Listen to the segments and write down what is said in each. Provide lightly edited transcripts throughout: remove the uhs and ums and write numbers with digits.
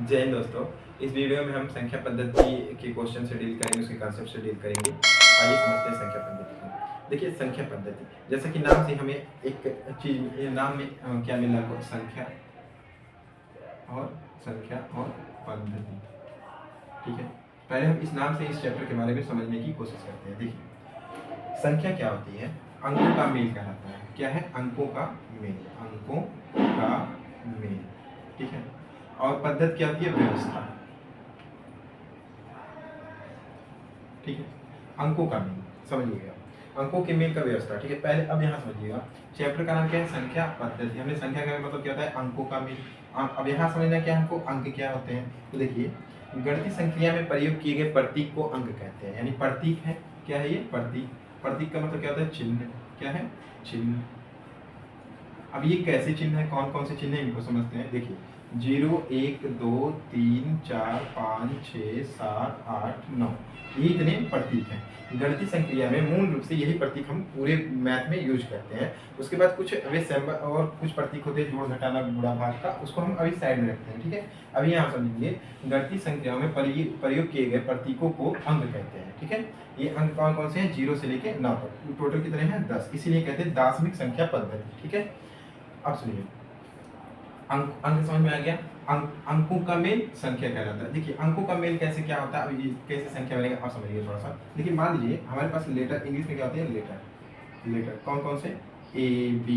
जय हिंद दोस्तों। इस वीडियो में हम संख्या पद्धति के क्वेश्चन से डील करेंगे, उसके कॉन्सेप्ट से डील करेंगे। आइए समझते हैं संख्या पद्धति को। देखिए संख्या पद्धति जैसा कि नाम से हमें एक चीज नाम में क्या मिला को संख्या और पद्धति। ठीक है, पहले हम इस नाम से इस चैप्टर के बारे में समझने की कोशिश करते हैं। देखिए संख्या क्या होती है? अंकों का मेल कहलाता है। क्या है? अंकों का मेल, अंकों का मेल। ठीक है, और पद्धति क्या होती है? व्यवस्था। ठीक है, अंकों का मेल समझिएगा, अंकों के मेल का व्यवस्था। ठीक है, पहले अब यहाँ समझिएगा चैप्टर का नाम क्या है? संख्या पद्धति। हमने संख्या का मतलब क्या होता है? अंकों का मेल। अब यहाँ समझना क्या है हमको, अंक क्या होते हैं। तो देखिए गणितीय संक्रिया में प्रयोग किए गए प्रतीक को अंक कहते हैं। यानी प्रतीक है, क्या है ये? प्रतीक। प्रतीक का मतलब क्या होता है? चिन्ह। क्या है? चिन्ह। अब ये कैसे चिन्ह है, कौन कौन से चिन्ह है, इनको समझते हैं। देखिए 0 1 2 3 4 5 6 7 8 9, ये इतने प्रतीक हैं। गणितीय संक्रिया में मूल रूप से यही प्रतीक हम पूरे मैथ में यूज करते हैं। उसके बाद कुछ वे सिंबल और कुछ प्रतीक होते हैं, जोड़ घटाना गुणा भाग का, उसको हम अभी साइड में रखते हैं। ठीक है, अभी यहाँ समझेंगे गणितीय संक्रियाओं में प्रयोग किए गए प्रतीकों को अंक कहते हैं। ठीक है, ये अंक कौन कौन से हैं? 0 से लेके 9 तक, टोटल कितने हैं? 10, इसीलिए कहते हैं दार्शनिक संख्या पद्धति। ठीक है, अब सुनिए, अंक समझ में आ गया। अंकों का मेल संख्या कहलाता है। देखिए अंकों का मेल कैसे क्या होता है, अब ये कैसे संख्या बनेगा आप समझिए थोड़ा सा। देखिए मान लीजिए हमारे पास लेटर, इंग्लिश में क्या होते हैं? लेटर कौन कौन से? A B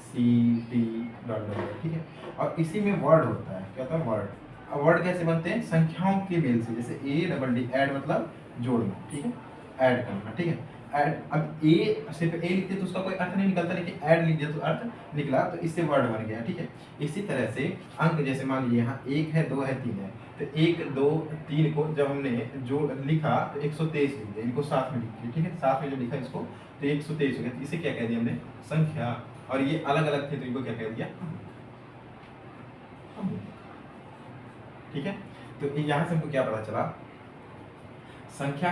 C D dot dot. ठीक है, और इसी में वर्ड होता है। क्या होता है? वर्ड। अब वर्ड कैसे बनते हैं? संख्याओं के मेल से। जैसे ADD, ऐड मतलब जोड़ना। ठीक है, ऐड करना। ठीक है, ऐड। अब ए सिर्फ ए लिखते तो उसका कोई अर्थ नहीं निकलता, लेकिन ऐड लिख दिया तो अर्थ निकला, तो इससे वर्ड बन गया। ठीक है, इसी तरह से अंक, जैसे मान लीजिए यहाँ 1 है 2 है 3 है, तो 1 2 3 को जब हमने जो लिखा तो 123 लिख दिया, इनको साथ में लिख दिया। ठीक है, साथ में जब लिखा इसको तो 123 हो गया, तो इसे क्या कह दिया हमने? संख्या। और ये अलग अलग थे तो इनको क्या कह दिया? अंक। ठीक है, तो यहाँ से हमको क्या पता चला? संख्या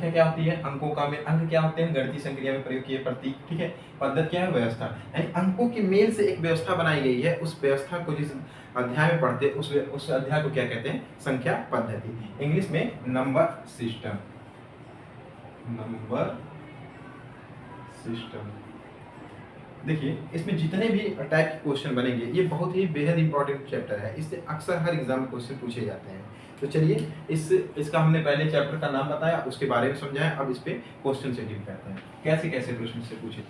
क्या होती है? अंकों का मेल। अंक क्या होते हैं? गणितीय संक्रिया में प्रयोग किए प्रतीक। ठीक है, पद्धति क्या है? व्यवस्था। यानी अंकों के मेल से एक व्यवस्था बनाई गई है, उस व्यवस्था को जिस अध्याय में पढ़ते उस अध्याय को क्या कहते हैं? संख्या पद्धति। इंग्लिश में नंबर सिस्टम। Number system. देखिए इसमें जितने भी टाइप के क्वेश्चन बनेंगे, ये बहुत ही बेहद इंपॉर्टेंट चैप्टर है, इससे अक्सर हर एग्जाम में क्वेश्चन पूछे जाते हैं। तो चलिए इसका हमने पहले चैप्टर का नाम बताया, उसके बारे में समझाया, अब इस पे क्वेश्चन से डील करते हैं कैसे कैसे प्रश्न से पूछे।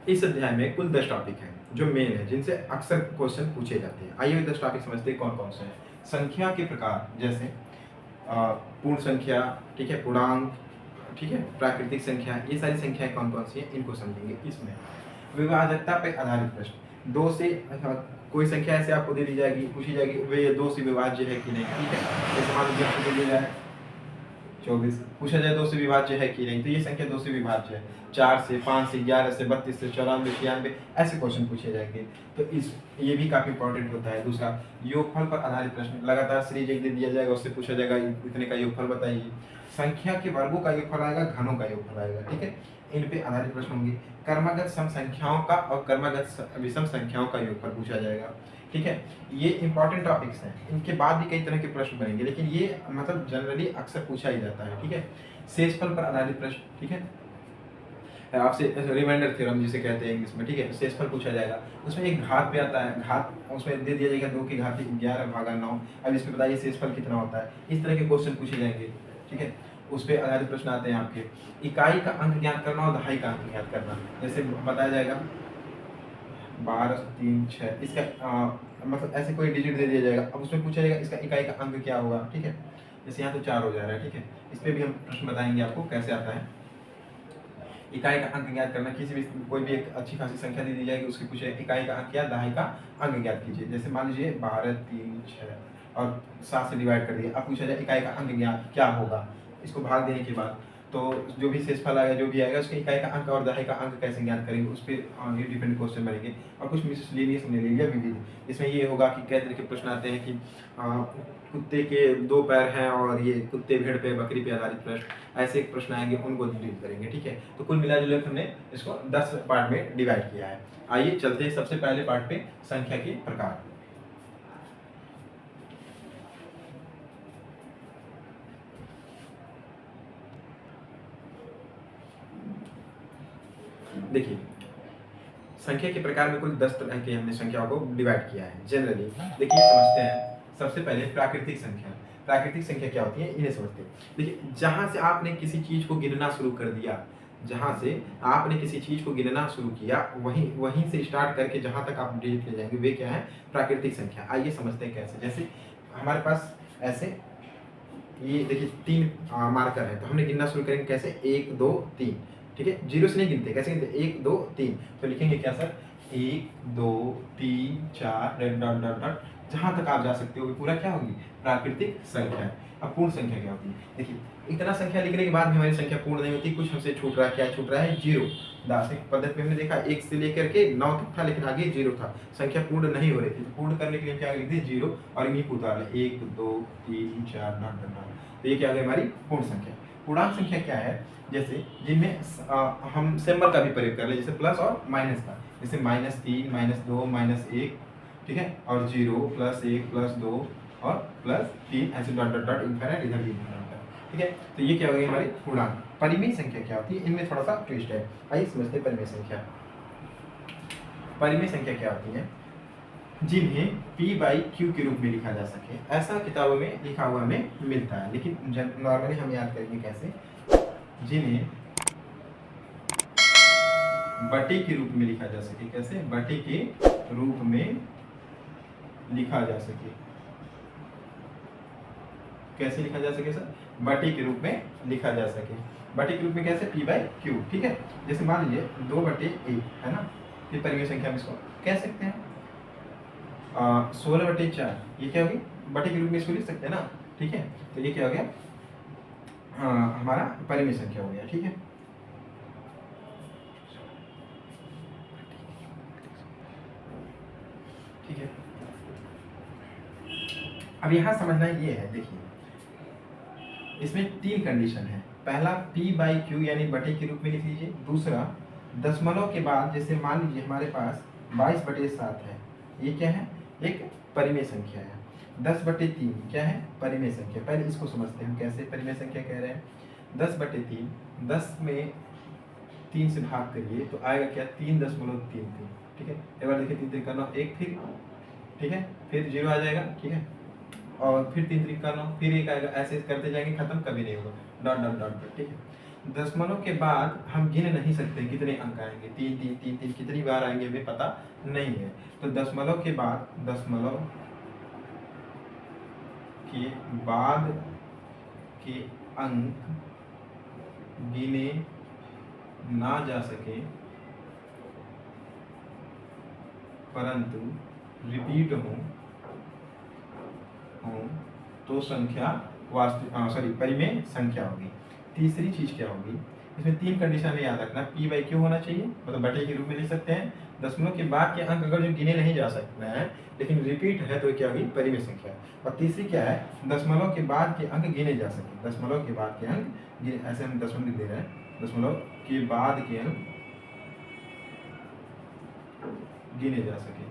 इस अध्याय में कुल 10 टॉपिक हैं जो मेन है, जिनसे अक्सर क्वेश्चन पूछे जाते हैं। आइए 10 टॉपिक समझते हैं कौन कौन से हैं। संख्या के प्रकार, जैसे पूर्ण संख्या, ठीक है, पूर्णांक, ठीक है, प्राकृतिक संख्या, ये सारी संख्याएं कौन कौन सी हैं इनको समझेंगे। इसमें विभाजकता पर आधारित प्रश्न, दो से कोई संख्या ऐसे आपको दे दी जाएगी, पूछी जाएगी वे 2 से विभाज्य है कि नहीं। ठीक है, जैसे मान लीजिए आपको दे दिया जाए 24, पूछा जाए 2 से विभाज्य है कि नहीं, तो ये संख्या 2 से विभाज्य है। 4 से, 5 से, 11 से, 32 से, 94, 96, ऐसे क्वेश्चन पूछे जाएंगे। तो ये भी काफी इंपॉर्टेंट होता है। दूसरा योगफल पर आधारित प्रश्न, लगातार सीरीज एक दे दिया जाएगा, उससे पूछा जाएगा इतने का योगफल बताइए। संख्या के वर्गों का योगफल आएगा, घनों का योगफल आएगा। ठीक है, इन पे आधारित प्रश्न होंगे। क्रमागत सम संख्याओं का और क्रमागत विषम संख्याओं का योगफल पूछा जाएगा। ठीक है, ये इंपॉर्टेंट टॉपिक्स हैं, इनके बाद भी कई तरह के प्रश्न बनेंगे, लेकिन ये मतलब जनरली अक्सर पूछा ही जाता है। ठीक है, शेषफल पर आधारित प्रश्न, ठीक है, आपसे रिमाइंडर थ्योरम जिसे कहते हैं इंग्लिश में। ठीक है, शेषफल पूछा जाएगा, उसमें एक घात पे आता है, घात उसमें दे दिया जाएगा 2 की घात 11/9, अब इसमें बताइए शेषफल कितना होता है। इस तरह के क्वेश्चन पूछे जाएंगे। ठीक है, उस पर आधारित प्रश्न आते हैं आपके। इकाई का अंक ज्ञात करना और दहाई का अंक ज्ञात करना, जैसे बताया जाएगा 12 3 6, इसका मतलब ऐसे कोई डिजिट दे दिया जाएगा, अब उसमें पूछा जाएगा इसका इकाई का अंक क्या होगा। ठीक है, जैसे यहाँ तो 4 हो जा रहा है। ठीक है, इस पर भी हम प्रश्न बताएंगे आपको कैसे आता है। इकाई का अंक ज्ञात करना, किसी भी कोई भी एक अच्छी खासी संख्या दे दी जाएगी, उसकी पूछे इकाई का अंक या दहाई का अंक ज्ञात कीजिए। जैसे मान लीजिए 12 3 6 और 7 से डिवाइड कर दिया, अब पूछा जाए इकाई का अंक ज्ञात क्या होगा। इसको भाग देने के बाद तो जो भी शेषफल आएगा, जो भी आएगा, उसके इकाई का अंक और दहाई का अंक कैसे ज्ञात करेंगे, उस पर ये डिफरेंट क्वेश्चन बनेंगे। और कुछ मिसलेनियस हमने ले लिया विविध, इसमें ये होगा कि कई तरह के प्रश्न आते हैं कि कुत्ते के 2 पैर हैं और ये कुत्ते, भेड़ पे, बकरी पे आधारित प्रश्न, ऐसे एक प्रश्न आएंगे, उनको डील करेंगे। ठीक है, तो कुल मिला जुला हमने इसको 10 पार्ट में डिवाइड किया है। आइए चलते हैं सबसे पहले पार्ट पे, संख्या के प्रकार। देखिए संख्या के प्रकार में कुल 10 तरह के हमने संख्याओं को डिवाइड किया है जनरली। देखिए समझते हैं सबसे पहले प्राकृतिक संख्या। प्राकृतिक संख्या क्या होती है इन्हें समझते हैं। देखिए जहाँ से आपने किसी चीज़ को गिनना शुरू कर दिया, जहाँ से आपने किसी चीज़ को गिनना शुरू किया वहीं से स्टार्ट करके जहाँ तक आप डिलीट ले जाएंगे वे क्या है प्राकृतिक संख्या। आइए समझते हैं कैसे। जैसे हमारे पास ऐसे ये देखिए 3 मार्कर है तो हमने गिनना शुरू करेंगे कैसे 1 2 3, ठीक है। जीरो से नहीं गिनते, कैसे गिनते 1 2 3। तो लिखेंगे क्या sir 1 2 3 4 dot dot dot dot जहाँ तक आप जा सकते हो पूरा क्या होगी प्राकृतिक संख्या। अब पूर्ण संख्या क्या होती है। देखिए इतना संख्या लिखने के बाद भी हमारी संख्या पूर्ण नहीं होती, कुछ हमसे छूट रहा है। क्या छूट रहा है जीरो। दार्शनिक पद्धति में हमने देखा 1 से लेकर के 9 तक था लेकिन आगे जीरो था, संख्या पूर्ण नहीं हो रही थी। तो पूर्ण करने के लिए क्या लिख दिए जीरो और इन्हीं को उतार ले 1 2 3 4 डॉट डॉट डॉट। तो ये क्या आ गई हमारी पूर्ण संख्या। पूर्णांक संख्या क्या है जैसे जिनमें हम सिंबल का भी प्रयोग कर ले जैसे प्लस और माइनस का, जैसे -3 -2 -1, ठीक है, और 0 +1 +2 और +3 ऐसे डॉट डॉट डॉट इनफाइनाइट इधर भी इनफाइनाइट है, ठीक है। तो ये क्या हो गई हमारी पूर्णांक। परिमेय संख्या क्या होती है इनमें थोड़ा सा ट्विस्ट है। आइए समझते हैं परिमेय संख्या। परिमेय संख्या क्या होती है जिन्हें p/q के रूप में लिखा जा सके। ऐसा किताबों में लिखा हुआ हमें मिलता है लेकिन नॉर्मली हम याद करेंगे कैसे, जिन्हें बटे के रूप में लिखा जा सके। कैसे बटे के रूप में लिखा जा सके। कैसे लिखा जा सके सर बटे के रूप में लिखा जा सके। बटे के रूप में कैसे p/q, ठीक है। जैसे मान लीजिए 2/1 है ना, ये परिमेय संख्या हम इसको कह सकते हैं 16/4। ये क्या होगी बटे के रूप में इसको लिख सकते हैं ना, ठीक है। तो ये क्या हो गया हमारा परिमेय संख्या हो गया, ठीक है। ठीक है अब यहाँ समझना ये है, देखिए इसमें 3 कंडीशन है। पहला p/q यानी बटे के रूप में लिख लीजिए। दूसरा दशमलव के बाद जैसे मान लीजिए हमारे पास 22/7 है, ये क्या है एक परिमेय संख्या है। 10/3 क्या है परिमेय संख्या। पहले इसको समझते हैं कैसे परिमेय संख्या कह रहे हैं। 10/3 10 में 3 से भाग करिए तो आएगा क्या 3.33, ठीक है। एक बार देखिए 3 3 का 9 1 फिर, ठीक है, फिर 0 आ जाएगा, ठीक है, और फिर 3 3 का 9 फिर 1 आएगा, ऐसे करते जाएंगे खत्म कभी नहीं होगा डॉट डॉट डॉट, ठीक है। दशमलव के बाद हम गिन नहीं सकते कितने अंक आएंगे, 3 3 3 3 कितनी बार आएंगे हमें पता नहीं है। तो दशमलव के बाद के अंक गिने ना जा सके परंतु रिपीट हो तो संख्या परिमेय संख्या होगी। तीसरी चीज क्या होगी इसमें 3 कंडीशन याद रखना। p/q होना चाहिए मतलब बटे के रूप में लिख सकते हैं। दशमलव के बाद के अंक अगर जो गिने नहीं जा सकते हैं लेकिन रिपीट है तो क्या होगी परिमेय संख्या। और तीसरी क्या है दशमलव के बाद के अंक गिने जा सके। दशमलव के बाद के अंक ऐसे हम दशमलव दे रहे हैं, दशमलव के बाद के अंक गिने जा सके।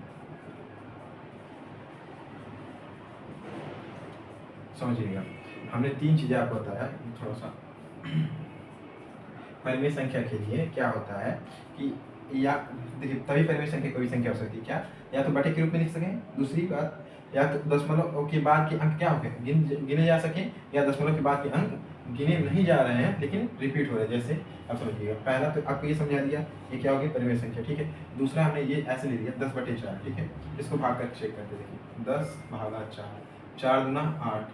समझिएगा हमने 3 चीजें आपको बताया। थोड़ा सा परिमेय संख्या के लिए क्या होता है कि या देखिए तभी परिमेय संख्या कोई संख्या हो सकती है क्या या तो बटे के रूप में लिख सकें, दूसरी बात या तो दशमलव के बाद के अंक क्या हो गए गिने जा सकें, या दशमलव के बाद के अंक गिने नहीं जा रहे हैं लेकिन रिपीट हो रहे हैं। जैसे अब समझिएगा पहला तो आपको ये समझा दिया ये क्या होगी परिमेय संख्या, ठीक है। दूसरा हमने ये ऐसे ले लिया 10/4, ठीक है। इसको भाग कर चेक करते देखिए 10/4 4 दूना 8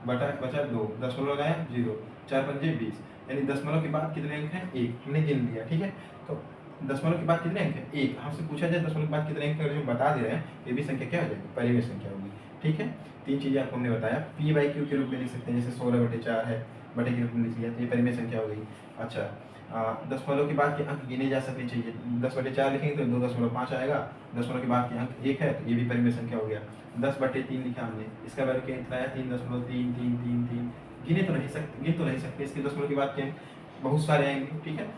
बचा 2 दशमलव लगाया 0 4 पंजे 20 यानी दशमलव के बाद कितने अंक हैं 1 हमने गिन दिया, ठीक है। तो दशमलव के बाद कितने अंक हैं 1, हमसे पूछा जाए दशमलव के बाद कितने अंक अगर जो बता दे रहे हैं ये भी संख्या क्या हो जाएगी परिमेय संख्या होगी, ठीक है। 3 चीजें आपको हमने बताया। p/q के रूप में लिख सकते हैं जैसे 16/4 है बटे के रूप में लिख लिया तो ये परिमेय संख्या हो गई। अच्छा दशमलव के बाद के अंक गिने जा सकने चाहिए। 10/4 लिखेंगे तो 2.5 आएगा, दशमलव के बाद के अंक 1 है तो ये भी परिमेय संख्या हो गया। 10/3 लिखा हमने, इसका वैल्यू क्या निकला है 3.33333 गिन तो नहीं सकते इसके दशमलव के बाद के बहुत सारे आएंगे, ठीक है।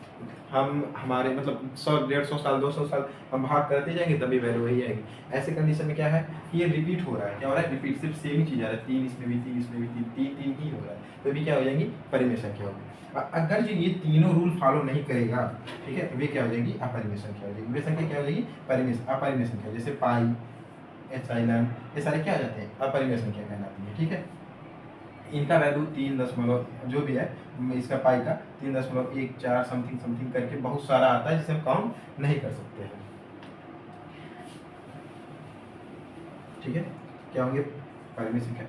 हम हमारे मतलब 100 150 साल 200 साल हम भाग करते जाएंगे तभी वैल्यू वही आएगी। ऐसे कंडीशन में क्या है कि ये रिपीट हो रहा है, क्या हो रहा है, रिपीट, सिर्फ सेम ही चीज़ आ रहा है, 3 इसमें भी 3 इसमें भी 3 3 3 ही हो रहा है, तो भी क्या हो जाएंगी, परिमेय संख्या होगी। अगर जो ये तीनों रूल फॉलो नहीं करेगा, ठीक है, तो वे क्या हो जाएगी, अपरिमेय संख्या हो जाएगी। वे संख्या क्या हो जाएगी, अपरिमेय संख्या, जैसे पाई, एप्सिलॉन, ये सारे क्या आ जाते हैं, अपरिमेय संख्या कहलाती है, ठीक है। इनका वैल्यू 3 दशमलव जो भी है, इसका पाई का 3.14 समथिंग समथिंग करके बहुत सारा आता है जिसे हम काउंट नहीं कर सकते हैं, ठीक है। क्या होंगे, परिमेय संख्या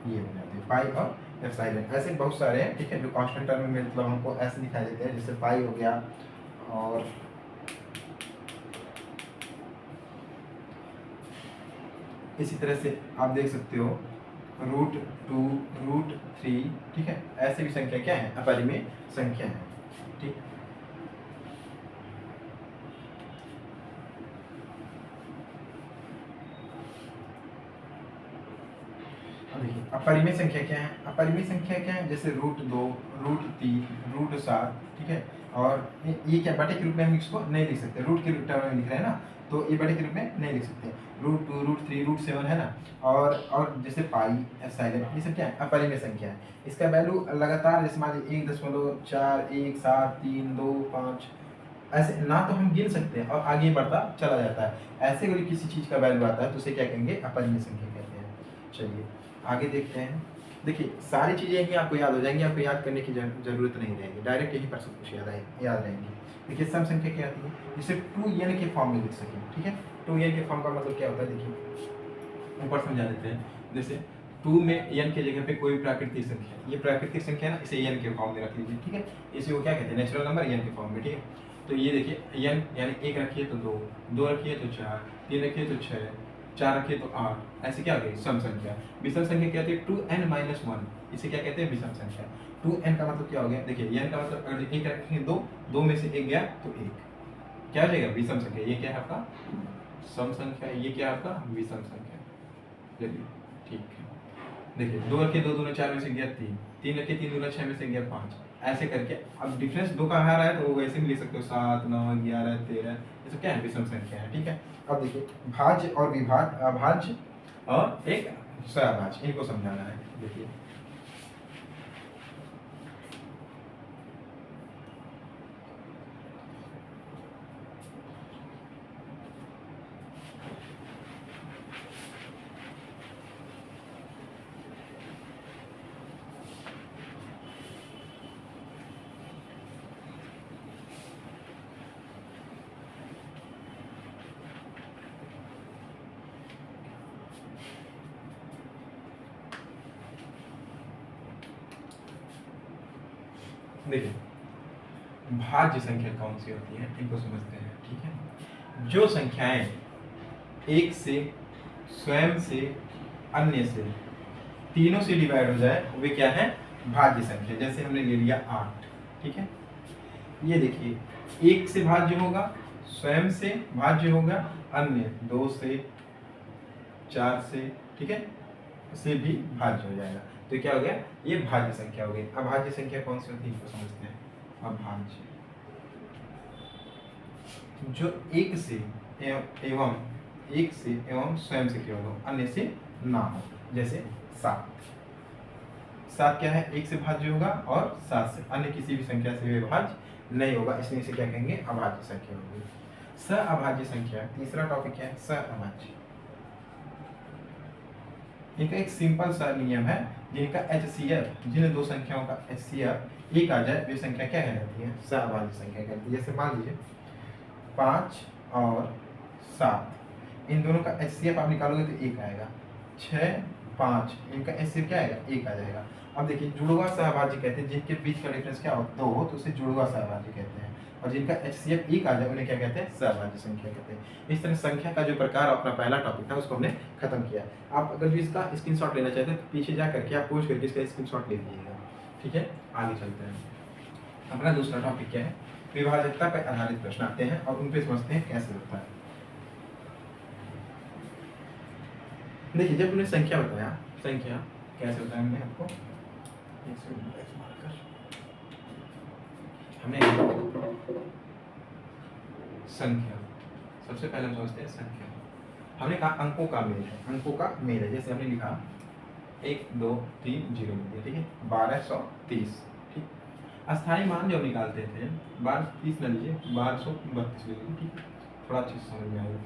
ये हो जाती है, पाई और एप्सिलॉन। ऐसे बहुत सारे हैं, ठीक है, जो कांस्टेंट टर्म में मतलब हमको ऐसे दिखाई देते हैं, जैसे पाई हो गया, और इसी तरह से आप देख सकते हो √2, √3, ठीक है। ऐसे भी संख्या क्या है, अपरिमेय संख्या है, ठीक। अब देखिए अपरिमेय संख्या क्या है, अपरिमेय संख्या क्या है, जैसे √2, √3, √7, ठीक है। और ये क्या बटे के रूप में हम इसको नहीं लिख सकते, रूट के टर्म में लिख रहे हैं ना, तो ये बटे के रूप में नहीं लिख सकते। √2, √3, √7 है ना, और जैसे पाई, एप्सिलॉन, ये सब क्या है, अपरिमेय संख्या है। इसका वैल्यू लगातार, जैसे मान लीजिए 1.4, 1, 7, 3, 2, 5, ऐसे ना तो हम गिन सकते हैं और आगे बढ़ता चला जाता है। ऐसे अगर किसी चीज़ का वैल्यू आता है तो उसे क्या कहेंगे, अपरिमेय संख्या कहते हैं। चलिए आगे देखते हैं। देखिए सारी चीज़ें यही आपको याद हो जाएंगी, आपको याद करने की जरूरत नहीं रहेगी, डायरेक्ट यही पर सब कुछ याद रहेंगी। देखिए सम संख्या क्या आती है, जिसे 2n के फॉर्म में लिख सकें, ठीक है। 2n के फॉर्म का मतलब क्या होता है, देखिए ऊपर समझा देते हैं। जैसे 2 में n के जगह पे कोई प्राकृतिक संख्या, ये प्राकृतिक संख्या है ना, इसे n के फॉर्म में रख लीजिए, ठीक है। इसे वो क्या कहते हैं, नेचुरल नंबर n के फॉर्म में, ठीक है। तो ये देखिए n यानी 1 रखिए तो 2, 2 रखिए तो 4, 3 रखिए तो 6, 4 रखिए तो 8, ऐसे क्या हो गई सम संख्या। विषम संख्या क्या होती है, 2n-1, इसे क्या कहते हैं, विषम संख्या। 2n का मतलब क्या हो गया, देखिए n का मतलब अगर 1 रखेंगे 2, 2 में से 1 गया तो 1, क्या हो जाएगा, विषम संख्या। ये क्या है आपका सम संख्या, ये क्या है आपका विषम संख्या। चलिए ठीक है, देखिए 2 रखिए 2 दूना 4 में से गया 3, 3 रखिए 3 दूना 6 में से गया 5, ऐसे करके। अब डिफरेंस 2 का आ रहा है तो वो वैसे भी ले सकते हो, 7, 9, 11, 13, ये सब क्या है, विषम संख्या है, ठीक है। अब देखिए भाज्य और विभाज्य, अभाज्य और एक सहअभाज्य, इनको समझाना है। देखिए देखिए भाज्य संख्या कौन सी होती है, इनको समझते हैं, ठीक है। जो संख्याएं एक से, स्वयं से, अन्य से, तीनों से डिवाइड हो जाए वे क्या है, भाज्य संख्या। जैसे हमने ले लिया 8, ठीक है। ये देखिए 1 से भाज्य होगा, स्वयं से भाज्य होगा, अन्य 2 से, 4 से, ठीक है, से भी भाज्य हो जाएगा। तो क्या हो गया, ये भाज्य संख्या हो गई। अभाज्य संख्या कौन सी होती है, इसको समझते हैं। अभाज्य जो एक से एवं स्वयं से केवल हो, अन्य से ना हो। जैसे 7, 7 क्या है, 1 से भाज्य होगा और 7 से, अन्य किसी भी संख्या से वे भाज्य नहीं होगा, इसलिए इसे क्या कहेंगे, अभाज्य संख्या होगी। सहअभाज्य संख्या, तीसरा टॉपिक है सहअभाज्य। इनका एक सिंपल सा नियम है, जिनका HCF, जिन दो संख्याओं का HCF 1 आ जाए वे संख्या क्या कहलाती है, सहअभाज्य संख्या कहलाती है। जैसे मान लीजिए 5 और 7, इन दोनों का HCF आप निकालोगे तो 1 आएगा। 6, 5, इनका HCF क्या आएगा, 1 आ जाएगा। अब देखिए जुड़वा सहअभाज्य कहते हैं, जिनके बीच का डिफरेंस क्या हो, 2 हो, तो उसे जुड़वा सहअभाज्य कहते हैं। और जिनका HCF 1 आ जाए उन्हें क्या कहते हैं, सहअभाज्य संख्या कहते हैं। इस तरह संख्या का जो प्रकार अपना पहला टॉपिक था उसको हमने खत्म किया। आप अगर जो इसका स्क्रीनशॉट लेना चाहते हैं तो पीछे जा करके आप पोस्ट करके इसका स्क्रीनशॉट ले लीजिएगा, ठीक है। आगे चलते हैं। अपना दूसरा टॉपिक क्या है, विभाज्यता पर आधारित प्रश्न आते हैं और उन पे समझते हैं कैसे होता है। देखिए जब हमने संख्या बताया, संख्या कैसे होता है, हमने आपको हमने संख्या, सबसे पहले हम समझते हैं संख्या। हमने कहा अंकों का मेल है, अंकों का मेल है। जैसे हमने लिखा 1 2 3 0 मिल गया, ठीक है, 1230। ठीक, अस्थायी मान जब निकालते थे 1230 न लीजिए, 1232 ले लीजिए, ठीक है, थोड़ा अच्छे से समझ में आएगा।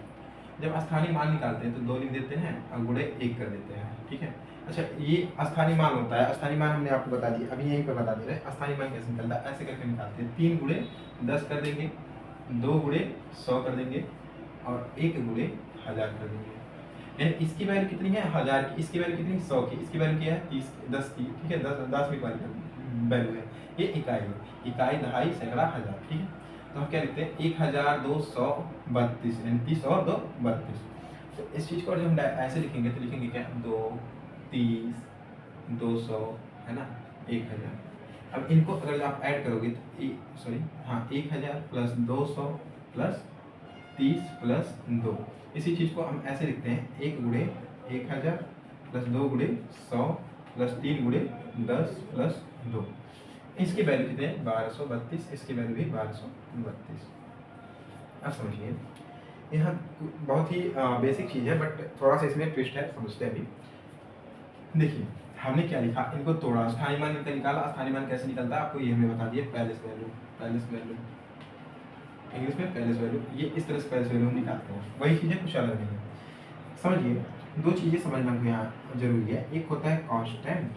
जब अस्थायी मान निकालते हैं तो 2 लिख देते हैं और गुणे 1 कर देते हैं, ठीक है। अच्छा, ये अस्थायी मान होता है। अस्थायी मान हमने आपको बता दिया, अभी यहीं पर बता दे रहे हैं अस्थायी मान कैसे निकलता है। ऐसे करके निकालते हैं, 3 गुणे 10 कर देंगे, 2 गुणे 100 कर देंगे और 1 गुणे 1000 कर देंगे। यानी इसकी वैल्यू कितनी है 1000 की, इसकी वैल्यू कितनी 100 की, इसकी वैल्यू क्या है 10 की, ठीक है, 10 की वैल्यू है। ये इकाई है, इकाई, दहाई, सैकड़ा, हजार, ठीक है। तो हम क्या लिखते हैं 1232, यानी 30 और 2 32। तो इस चीज़ को जब हम ऐसे लिखेंगे तो लिखेंगे क्या 2 30 200, है ना, 1000। अब इनको अगर आप ऐड करोगे तो 1000 प्लस 200 प्लस 30 प्लस 2, इसी चीज़ को हम ऐसे लिखते हैं 1 गुणे 1000 प्लस 2 गुणे 100 प्लस 3 गुणे 10 प्लस 2। इसकी वैल्यू कितने 1232, इसकी वैल्यू भी 1232। अब समझिए, यहाँ बहुत ही बेसिक चीज़ है बट थोड़ा सा इसमें ट्विस्ट है, समझते हैं अभी। देखिए हमने क्या लिखा, इनको तोड़ा, स्थानीय मान इनका निकाला। स्थानीय मान कैसे निकलता है आपको ये हमने बता दिया, पैलेस वैल्यू, इंग्लिश में पैलेस वैल्यू, ये इस तरह से पैलेस वैल्यू हम निकालते हैं। वही चीज़ें कुछ अलग नहीं है। समझिए, 2 चीज़ें समझना यहाँ जरूरी है। एक होता है कांस्टेंट,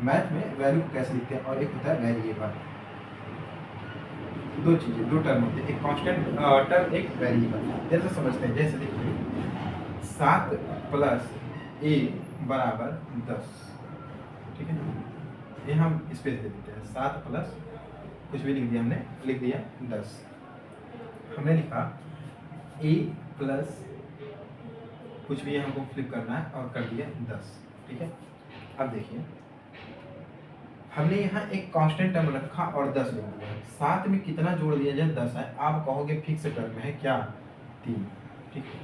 मैथ में वैल्यू को कैसे लिखते हैं, और एक होता है वेरिएबल। 2 चीज़ें, 2 टर्म होते हैं, एक कांस्टेंट टर्म, एक वेरिएबल। जैसे समझते हैं, जैसे देखिए 7 प्लस a बराबर 10, ठीक है ना। ये हम स्पेस दे देते हैं, 7 प्लस कुछ भी लिख दिया, हमने लिख दिया 10। हमने लिखा a प्लस कुछ भी हमको फ्लिप करना है और कर दिया 10, ठीक है। अब देखिए हमने यहाँ एक कांस्टेंट टर्म रखा और 10 लिख दिया, साथ में कितना जोड़ दिया जाए 10 है। आप कहोगे फिक्स टर्म है क्या 3, ठीक है,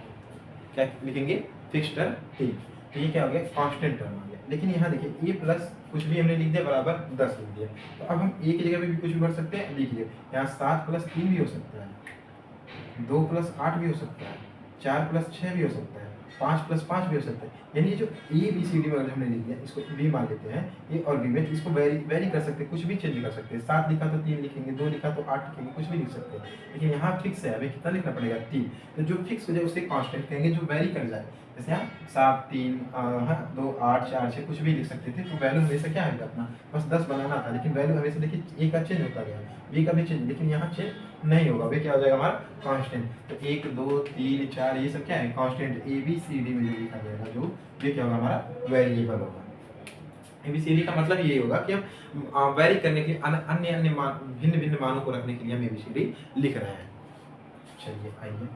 क्या लिखेंगे फिक्स टर्म 3। तो ये क्या हो गया कांस्टेंट टर्म आ गया। लेकिन यहाँ देखिए a प्लस कुछ भी हमने लिख दिया बराबर 10 लिख दिया। तो अब हम a की जगह पे भी कुछ भी भर सकते हैं, लिखिए यहाँ 7 प्लस 3 भी हो सकता है, 2 प्लस 8 भी हो सकता है, 4 प्लस 6 भी हो सकता है, 5 प्लस 5 भी हो सकता है। यानी ये जो ए बी सी डी वगैरह हमने लिख दिया, इसको बी मान लेते हैं, ए और बी में इसको वेरी कर सकते हैं, कुछ भी चेंज कर सकते हैं। 7 लिखा तो 3 लिखेंगे, 2 लिखा तो 8 लिखेंगे, कुछ भी लिख सकते हैं। लेकिन यहाँ फिक्स है, हमें कितना लिखना पड़ेगा 3। तो जो फिक्स हो जाए उसे कांस्टेंट कहेंगे, जो वेरी कर जाए। जैसे यहाँ 7 3 2 8 4 6 कुछ भी लिख सकते थे। तो वैल्यू हमेशा क्या है अपना, बस 10 बनाना था। लेकिन वैल्यू हमेशा देखिए ए का चेंज होता गया, बी का भी चेंज, लेकिन यहाँ चेंज नहीं होगा। वे क्या हो जाएगा हमारा कांस्टेंट। तो 1 2 3 4 ये सब क्या है constant, A B C D में जो लिखा जाएगा, जो ये क्या होगा हमारा वेरिएबल होगा। ए बी सी डी का मतलब ये होगा कि हम वेरी करने के लिए अन्य अन्य मान, भिन्न भिन्न मानों को रखने के लिए हम ए बी सी डी लिख रहे हैं। चलिए आइए,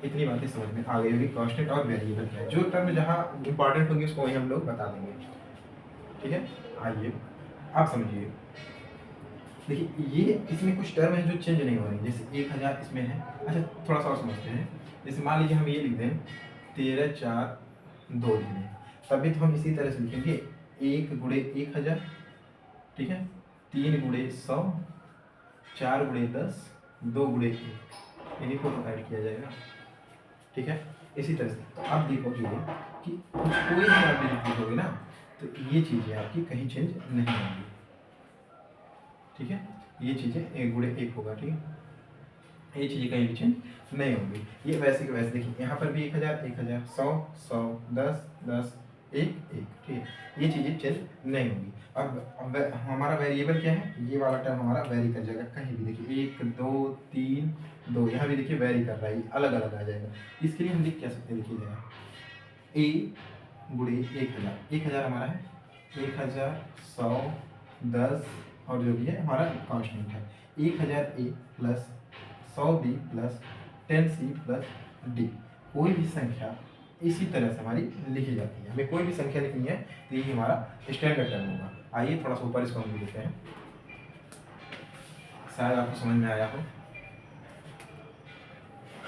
इतनी बातें समझ में आ गई होगी कांस्टेंट और वेरिएबल क्या है। जो टर्म जहाँ इंपॉर्टेंट होंगे उसको वही हम लोग बता देंगे, ठीक है। आइए आप समझिए, देखिए ये इसमें कुछ टर्म है जो चेंज नहीं हो रही, जैसे 1000 इसमें है। अच्छा थोड़ा सा और समझते हैं, जैसे मान लीजिए हम ये लिख दें 13 4 2 लिख दें, तभी तो हम इसी तरह से लिखेंगे 1 गुणे 1000, ठीक है, 3 गुणे 100, 4 गुणे 10, 2 गुणे 1, इन्हीं को तो ऐड किया जाएगा, ठीक है। इसी तरह से तो आप देखोगे कि कोई भी आप लिखोगे ना तो ये चीज़ें आपकी कहीं चेंज नहीं होंगी, ठीक है। ये चीज़ें 1 गुणे 1 होगा, ठीक है, ये चीज़ें कहीं भी चेंज नहीं होंगी। ये वैसे के वैसे देखिए यहाँ पर भी 1000 1000, 100 100, 10 10, 1 1, ठीक है, ये चीज़ें चेंज नहीं होंगी। अब हमारा वेरिएबल क्या है, ये वाला टर्म हमारा वेरी कर जाएगा कहीं भी। देखिए 1 2 3 2, यहाँ भी देखिए वेरी कर रहा है, अलग अलग आ जाएगा। इसके लिए हम लिख क्या सकते हैं, देखिए जरा a गुणे 1000, 1000 हमारा है 1000 100 10 और जो भी है हमारा कांस्टेंट है 1000 a plus 100 b plus 10 c plus d। कोई भी संख्या इसी तरह से हमारी लिखी जाती है। हमें कोई भी संख्या लिखनी है तो यही हमारा स्टैंडर्ड टर्म होगा। आइए थोड़ा सा ऊपर इसको हम लिखते हैं, शायद आपको समझ में आया हो।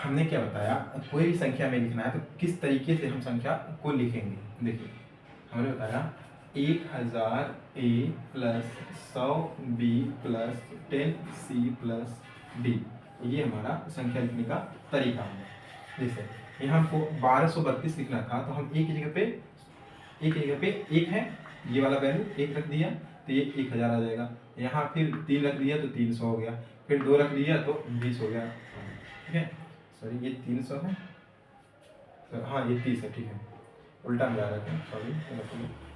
हमने क्या बताया, कोई भी संख्या में लिखना है तो किस तरीके से हम संख्या को लिखेंगे। देखिए हमने बताया 1000 A plus 100 B plus 10 C plus D, ये हमारा संख्या लिखने का तरीका है। जैसे यहाँ हमको 1232 लिखना था, तो हम एक जगह पे एक है, ये वाला वैल्यू एक रख दिया तो ये 1000 आ जाएगा। यहाँ फिर 3 रख दिया तो 300 हो गया, फिर 2 रख दिया तो 20 हो गया। ठीक है, सॉरी ये 300 है, तो हाँ ये 30 है, ठीक है, उल्टा में जा रहा है, सॉरी।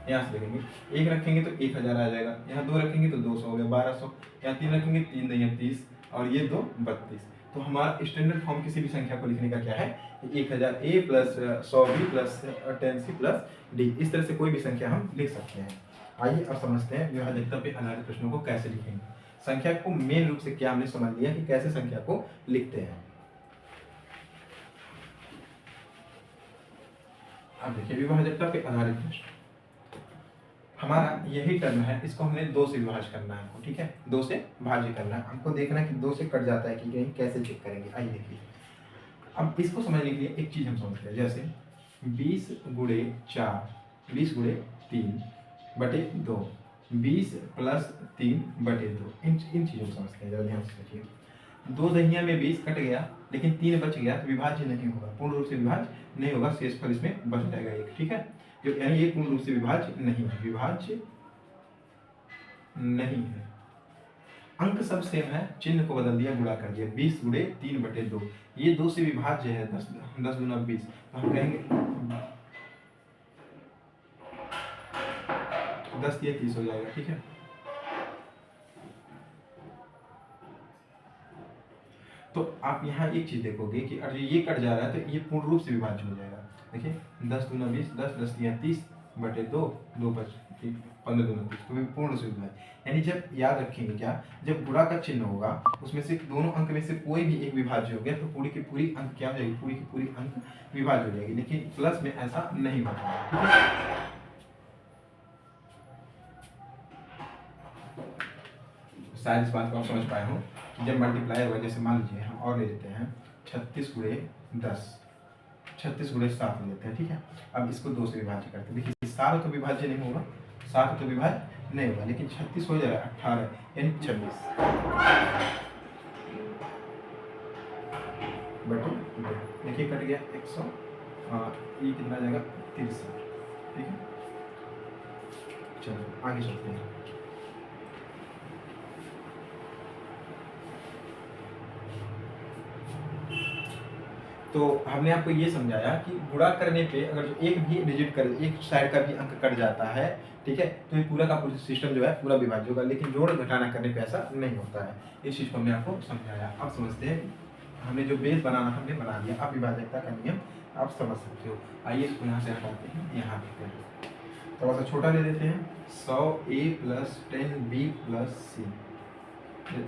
यहाँ से देखेंगे, एक रखेंगे तो 1000 आ जाएगा, यहाँ 2 रखेंगे तो 200 हो गया 1200, यहाँ 3 रखेंगे 3 नहीं 30, और ये 2 32। तो हमारा स्टैंडर्ड फॉर्म किसी भी संख्या को लिखने का क्या है, 1000 A plus 100 B plus 10 C plus D, इस तरह से कोई भी संख्या हम लिख सकते हैं। आइए अब समझते हैं विभाज्यता पे आधारित प्रश्नों को कैसे लिखेंगे। संख्या को मेन रूप से क्या हमने समझ लिया कि कैसे संख्या को लिखते हैं। अब देखिए विभाज्यता पे आधारित प्रश्न, हमारा यही टर्म है, इसको हमने 2 से विभाज्य करना है हमको, ठीक है, 2 से भाज्य करना है हमको, देखना है कि 2 से कट जाता है कि नहीं, कैसे चेक करेंगे। आइए देखिए, अब इसको समझने के लिए एक चीज हम समझते हैं, जैसे 20 गुणे 4, 20 गुणे 3 बटे 2, 20 प्लस 3 बटे 2, इन चीजों को समझते हैं। जरा ध्यान से समझिए, 2 दहिया में 20 कट गया लेकिन 3 बच गया, तो विभाज्य नहीं होगा, पूर्ण रूप से विभाज्य नहीं होगा, शेषफल इसमें बच जाएगा एक, ठीक है, यानी ये पूर्ण रूप से विभाज्य नहीं है, विभाज्य नहीं है। अंक सब सेम है, चिन्ह को बदल दिया, गुणा कर दिया, 20 गुणे 3 बटे 2, ये 2 से विभाज्य है, 10 दूना 20, तो हम कहेंगे 10 या 30 हो जाएगा, ठीक है। तो आप यहाँ एक चीज देखोगे कि अगर ये कट जा रहा है तो ये पूर्ण रूप से विभाज्य हो जाएगा। देखिए 10 दूना 20, 10 10 या 30 बटे 2, 2 5 15 दूना 30, तो पूर्ण से विभाज्य। यानी जब याद रखेंगे क्या, जब गुणा का चिन्ह होगा उसमें से दोनों अंक में से कोई भी एक विभाज्य हो गया तो पूरी की पूरी अंक क्या हो जाएगी, पूरी की पूरी अंक विभाज्य हो जाएगी, लेकिन प्लस में ऐसा नहीं होता है, ठीक है। शायद इस बात को आप समझ पाए हो, जब मल्टीप्लाई होगा, जैसे मान लीजिए हम और ले लेते हैं 36 गुणे 10, 36 गुणे 7 ले लेते हैं, ठीक है। अब इसको 2 से विभाज्य करते हैं, देखिए 7 तो विभाज्य नहीं होगा, 7 तो विभाज्य नहीं होगा, लेकिन 36 हो जाएगा 18 यानी 26 बटे 2, देखिए कट गया 100, ये कितना आ जाएगा 30, ठीक है। चलो आगे चलते हैं। तो हमने आपको ये समझाया कि गुणा करने पे अगर जो एक भी डिजिट कर, एक साइड का भी अंक कट जाता है, ठीक है, तो ये पूरा का पूरा सिस्टम जो है पूरा विभाज्य होगा, लेकिन जोड़ घटाना करने पे ऐसा नहीं होता है। इस चीज़ को हमने आपको समझाया। अब समझते हैं, हमने जो बेस बनाना हमने बना दिया, अब विभाज्यता का नियम आप समझ सकते हो। आइए इसको यहाँ से हटाते हैं, यहाँ देखते हैं, थोड़ा सा छोटा ले लेते हैं, 100 ए प्लस 10 बी प्लस सी।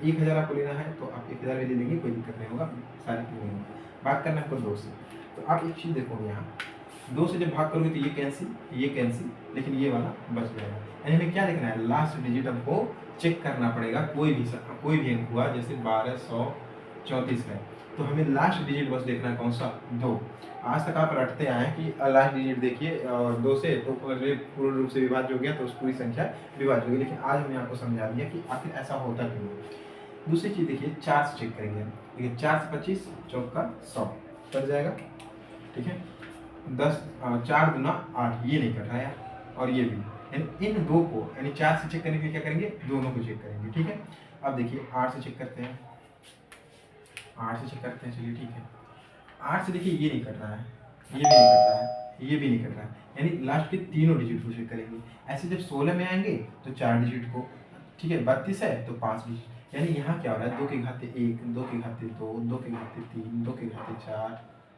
1000 आपको लेना है तो आप 1000 भी ले लेंगे, कोई दिक्कत नहीं होगा, सारे नहीं होगा। भाग करना है आपको 2 से, तो आप एक चीज़ देखोगे यहाँ 2 से जब भाग करोगे तो ये कैंसिल, लेकिन ये वाला बच जाएगा। यानी हमें क्या देखना है, लास्ट डिजिट हमको चेक करना पड़ेगा। कोई भी अंक हुआ, जैसे 1234 है, तो हमें लास्ट डिजिट बस देखना है, कौन सा, 2। आज तक आप रटते आए हैं कि लास्ट डिजिट देखिए और 2 से तो पूर्ण रूप से विभाज्य हो गया तो उस पूरी संख्या विभाज्य होगी, लेकिन आज हमने आपको समझा दिया कि आखिर ऐसा होता क्यों है। दूसरी चीज़ देखिए, 4 से चेक करेंगे, देखिए 4 से 25 चौका 100 कट जाएगा, ठीक है। 4 दूना 8, ये नहीं कट रहा है, और ये भी, यानी इन दो को, यानी 4 से चेक करने के लिए क्या करेंगे, दोनों को चेक करेंगे, ठीक है। अब देखिए 8 से चेक करते हैं, 8 से चेक करते हैं, चलिए ठीक है। 8 से देखिए ये नहीं कट रहा है, ये भी नहीं कट रहा है, ये भी नहीं कट रहा है, यानी लास्ट के तीनों डिजिट को चेक करेंगे। ऐसे जब 16 में आएंगे तो 4 डिजिट को, ठीक है। 32 है तो 5 डिजिट, यानी यहाँ क्या हो रहा है, 2 के घाते 1, 2 के घाते 2, 2 के घाते 3, 2 के घाते 4,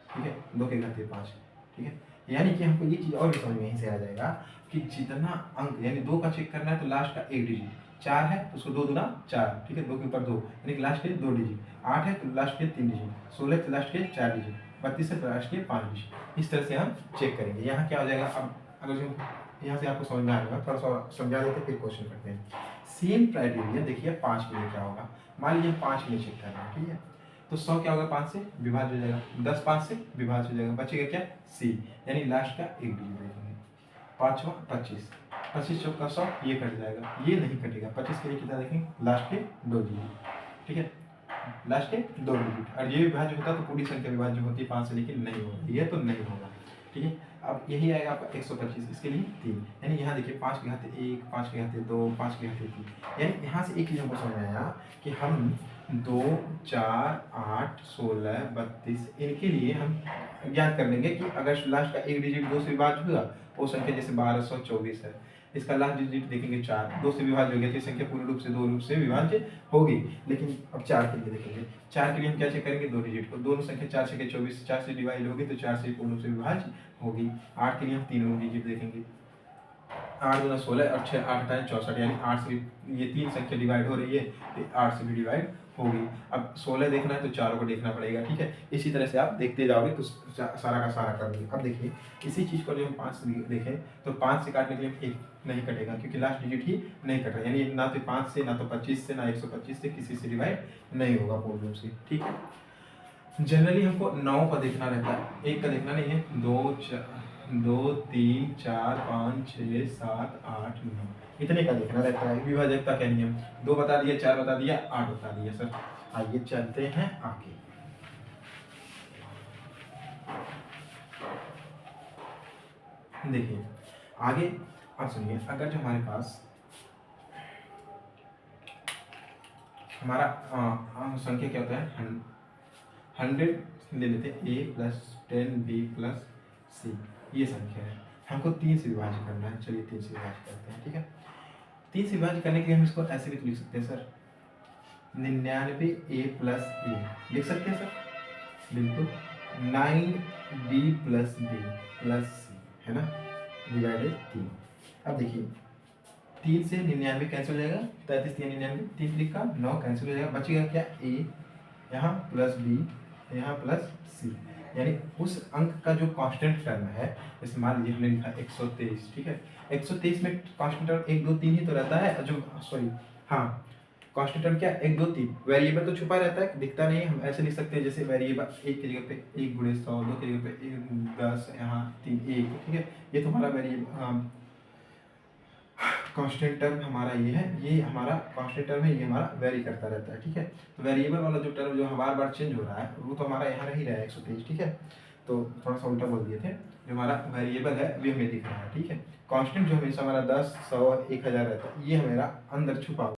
ठीक है, 2 के घाते 5, ठीक है। यानी कि हमको ये चीज़ और भी समझ में यहीं से आ जाएगा कि जितना अंक, यानी 2 का चेक करना है तो लास्ट का एक डिजिट, 4 है तो उसको 2 दूना 4, ठीक है, 2 के ऊपर 2, यानी कि लास्ट के 2 डिजिट, 8 है तो लास्ट के 3 डिजिट, 16 है तो लास्ट के 4 डिजिट, 32 है तो लास्ट के 5 डिजिट। इस तरह से हम चेक करेंगे। यहाँ क्या हो जाएगा, अब अगर जो यहाँ से आपको समझ में आएगा, थोड़ा सा समझा देते फिर क्वेश्चन करते हैं। सेम क्राइटेरिया देखिए 5 के लिए क्या होगा, मान लीजिए 5 के लिए चेक करना है, ठीक है, तो 100 क्या होगा, 5 से विभाज्य हो जाएगा, 10 5 से विभाज्य हो जाएगा, बचेगा क्या, सी, यानी लास्ट का एक डिजिट देखेंगे, 5वां 25, 25 चौका 100, ये कट जाएगा, ये नहीं कटेगा। 25 के लिए कितना देखेंगे, लास्ट के 2 डिजिट, ठीक है, लास्ट के 2 डिजिट। और ये विभाज्य होता तो पूरी संख्या विभाज्य होती 5 से, लेकिन नहीं होगा, ये तो नहीं होगा, ठीक है। अब यही आएगा आपका 125, इसके लिए 3, यानी यहाँ देखिए 5 के घाते 1, 5 के घाते 2, 5 के घाते 3, यानी यहाँ से एक चीज़ हमको समझ में आया कि हम 2, 4, 8, 16, 32 इनके लिए हम ज्ञात कर लेंगे कि अगर लास्ट का एक डिजिट 2 से विभाज्य हुआ, वो संख्या जैसे 1224 है, इसका लास्ट डिजिट देखेंगे 4, 2 से विभाज्य हो गया तो ये संख्या पूर्ण रूप से 2 रूप से विभाज्य होगी। लेकिन अब 4 के लिए देखेंगे, 4 के लिए हम क्या चेक करेंगे, 2 डिजिट को, दोनों संख्या 4 से 24, 4 से डिवाइड होगी तो 4 से पूर्ण रूप से विभाज्य होगी। 8 के लिए हम तीनों डिजिट देखेंगे, 8 दूना 16 और 6 8 8 64, यानी 8 से ये 3 संख्या डिवाइड हो रही है तो 8 से भी डिवाइड होगी। अब 16 देखना है तो चारों को देखना पड़ेगा, ठीक है। इसी तरह से आप देखते जाओगे तो सारा का सारा कर लेंगे। अब देखिए इसी चीज़ को जब हम 5 से देखें तो 5 से काटने के लिए एक नहीं कटेगा, क्योंकि लास्ट डिजिट ही नहीं कट रहा, यानी ना तो 5 से, ना तो 25 से, ना 125 से, किसी से डिवाइड नहीं होगा पूर्ण रूप से, ठीक है। जनरली हमको 9 का देखना रहता है, एक का देखना नहीं है। 2 3 4 5 6 7 8 9 इतने का देखना रहता है विभाजकता का नियम। 2 बता दिया, 4 बता दिया, 8 बता दिया सर। आइए चलते हैं आगे। देखिए आगे अब सुनिए, अगर जो हमारे पास हमारा संख्या क्या होता है, 100 ले लेते हैं, a + 10 b + c, ये संख्या है, हमको 3 से विभाजित करना है। चलिए 3 से विभाजित करते हैं, ठीक है। 3 से विभाजित करने के लिए हम इसको ऐसे भी तो लिख सकते हैं सर, 99a + a लिख सकते हैं सर, बिल्कुल, 9b + b + c, है ना, डिवाइडेड 3। अब देखिए 3 से 99 कैंसिल हो जाएगा, 33 3 99, 3 3 का 9 कैंसिल हो जाएगा, बचेगा क्या, a यहाँ प्लस b यहाँ प्लस c, यानी उस अंक का जो कांस्टेंट टर्म है, जैसे मान लीजिए हमने लिखा 123, ठीक है। 123 में कांस्टेंट टर्म 1 2 3 ही तो रहता है, जो सॉरी हाँ कांस्टेंट टर्म क्या 1 2 3, वेरिएबल तो छुपा रहता है, दिखता नहीं है। हम ऐसे लिख सकते हैं जैसे वेरिएबल 1 की जगह पे 1 × 100, 2 की जगह पे 10, यहाँ 3 1, ठीक है। ये तुम्हारा वेरिएबल कांस्टेंट टर्म हमारा ये है, ये हमारा कांस्टेंट टर्म है, ये हमारा वेरी करता रहता है, ठीक है। तो वेरिएबल वाला जो टर्म जो बार बार चेंज हो रहा है, वो तो हमारा यहाँ रह ही रहा है 123, ठीक है। तो थोड़ा सा उल्टा बोल दिए थे, जो हमारा वेरिएबल है वो हमें दिख रहा है, ठीक है। कांस्टेंट जो हमेशा हमारा 10 100 1000 रहता है, ये हमारा अंदर छुपा